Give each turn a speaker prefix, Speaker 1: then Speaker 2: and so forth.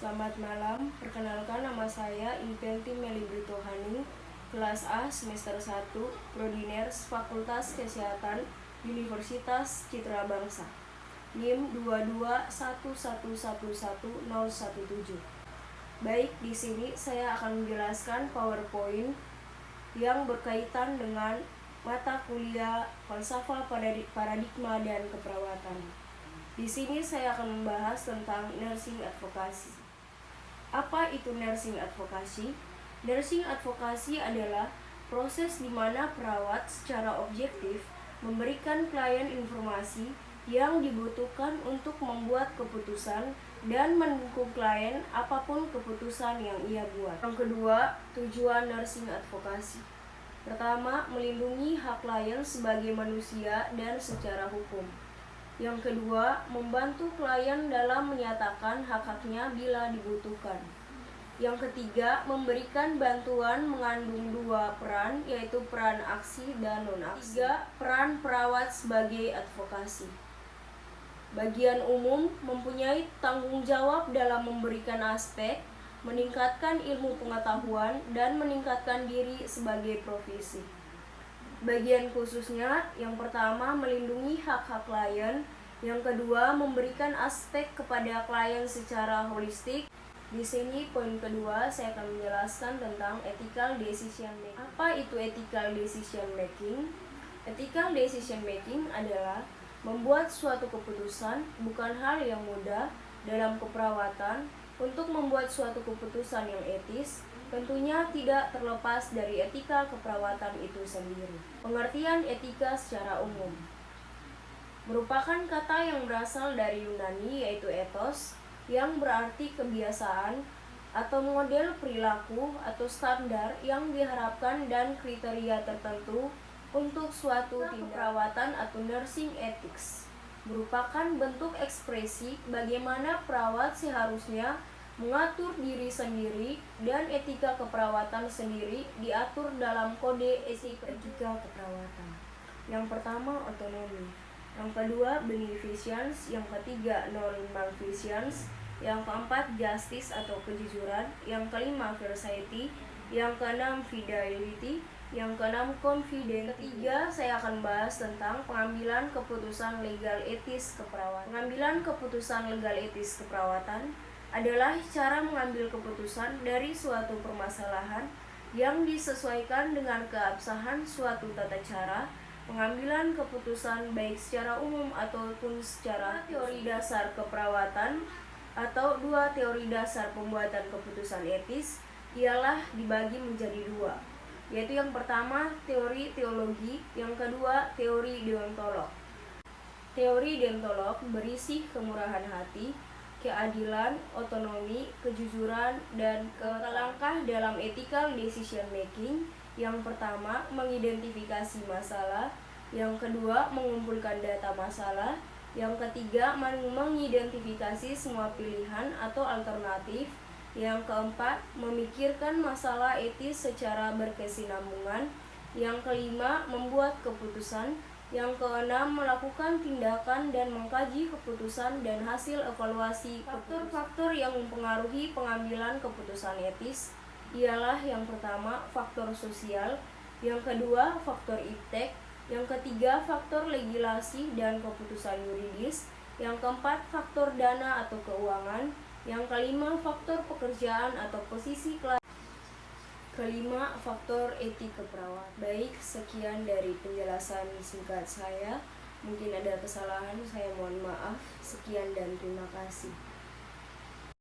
Speaker 1: Selamat malam, perkenalkan nama saya Impenti Melibrito Haning, kelas A semester 1, Prodi Ners, Fakultas Kesehatan, Universitas Citra Bangsa. NIM 221111017. Baik, di sini saya akan menjelaskan PowerPoint yang berkaitan dengan mata kuliah Falsafah Paradigma dan Keperawatan. Di sini saya akan membahas tentang nursing advocacy. Apa itu nursing advocacy? Nursing advocacy adalah proses di mana perawat secara objektif memberikan klien informasi yang dibutuhkan untuk membuat keputusan dan mendukung klien apapun keputusan yang ia buat. Yang kedua, tujuan nursing advocacy. Pertama, melindungi hak klien sebagai manusia dan secara hukum. Yang kedua, membantu klien dalam menyatakan hak-haknya bila dibutuhkan. Yang ketiga, memberikan bantuan mengandung dua peran, yaitu peran aksi dan non-aksi. Tiga, peran perawat sebagai advokasi. Bagian umum mempunyai tanggung jawab dalam memberikan aspek, meningkatkan ilmu pengetahuan, dan meningkatkan diri sebagai profesi. Bagian khususnya, yang pertama melindungi hak-hak klien, yang kedua memberikan aspek kepada klien secara holistik. Di sini poin kedua saya akan menjelaskan tentang ethical decision making. Apa itu ethical decision making? Ethical decision making adalah membuat suatu keputusan bukan hal yang mudah dalam keperawatan. Untuk membuat suatu keputusan yang etis tentunya tidak terlepas dari etika keperawatan itu sendiri. Pengertian etika secara umum merupakan kata yang berasal dari Yunani, yaitu ethos, yang berarti kebiasaan atau model perilaku atau standar yang diharapkan dan kriteria tertentu untuk suatu tindak perawatan atau nursing ethics. Merupakan bentuk ekspresi bagaimana perawat seharusnya mengatur diri sendiri dan etika keperawatan sendiri diatur dalam kode etika keperawatan. Yang pertama, otonomi. Yang kedua, beneficence. Yang ketiga, non-malfeasance. Yang keempat, justice atau kejujuran. Yang kelima, veracity. Yang keenam, fidelity. Yang keenam, confidence. Ketiga, saya akan bahas tentang pengambilan keputusan legal etis keperawatan. Pengambilan keputusan legal etis keperawatan adalah cara mengambil keputusan dari suatu permasalahan yang disesuaikan dengan keabsahan suatu tata cara pengambilan keputusan baik secara umum ataupun secara teori dasar keperawatan atau dua teori dasar pembuatan keputusan etis ialah dibagi menjadi dua, yaitu yang pertama teori teologi, yang kedua teori deontolog. Teori deontolog berisi kemurahan hati, keadilan, otonomi, kejujuran, dan langkah dalam ethical decision making. Yang pertama, mengidentifikasi masalah. Yang kedua, mengumpulkan data masalah. Yang ketiga, mengidentifikasi semua pilihan atau alternatif. Yang keempat, memikirkan masalah etis secara berkesinambungan. Yang kelima, membuat keputusan. Yang keenam, melakukan tindakan dan mengkaji keputusan dan hasil evaluasi. Faktor-faktor yang mempengaruhi pengambilan keputusan etis ialah yang pertama, faktor sosial, yang kedua, faktor iptek, yang ketiga, faktor legislasi dan keputusan yuridis, yang keempat, faktor dana atau keuangan, yang kelima, faktor pekerjaan atau posisi kelas. Kelima, faktor etik keperawatan. Baik, sekian dari penjelasan singkat saya. Mungkin ada kesalahan, saya mohon maaf. Sekian dan terima kasih.